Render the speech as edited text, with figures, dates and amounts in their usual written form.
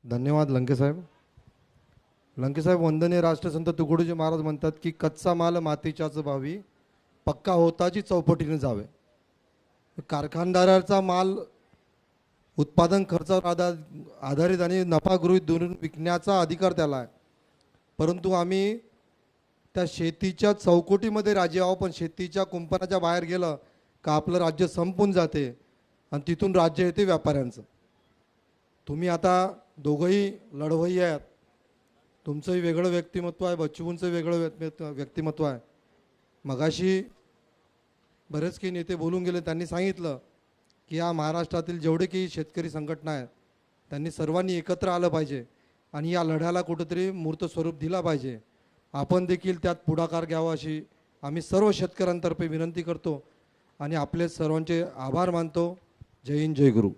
धन्यवाद लंकेसाहेब. लंकेसाहेब, वंदनीय राष्ट्रसंत तुकडोजी महाराज म्हणतात की कच्चा माल मातीच्याच भावी, पक्का होताची चौपटीने जावे. कारखानदाराचा माल उत्पादन खर्चावर आधारित आणि नफा गृहीत धरून विकण्याचा अधिकार त्याला आहे, परंतु आम्ही त्या शेतीच्या चौकटीमध्ये राजे आहो. पण शेतीच्या कुंपणाच्या बाहेर गेलं का आपलं राज्य संपून जाते आणि तिथून राज्य येते व्यापाऱ्यांचं. तुम्ही आता दोघंही लढवई आहेत. तुमचंही वेगळं व्यक्तिमत्व आहे, बच्चूंचं वेगळं व्यक्तिमत्व आहे. मगाशी बरेच काही नेते बोलून गेले. त्यांनी सांगितलं की या महाराष्ट्रातील जेवढे काही शेतकरी संघटना आहेत त्यांनी सर्वांनी एकत्र आलं पाहिजे आणि या लढ्याला कुठंतरी मूर्त स्वरूप दिला पाहिजे. आपण देखील त्यात पुढाकार घ्यावा अशी आम्ही सर्व शेतकऱ्यांतर्फे विनंती करतो आणि आपले सर्वांचे आभार मानतो. जय हिंद, जय गुरु.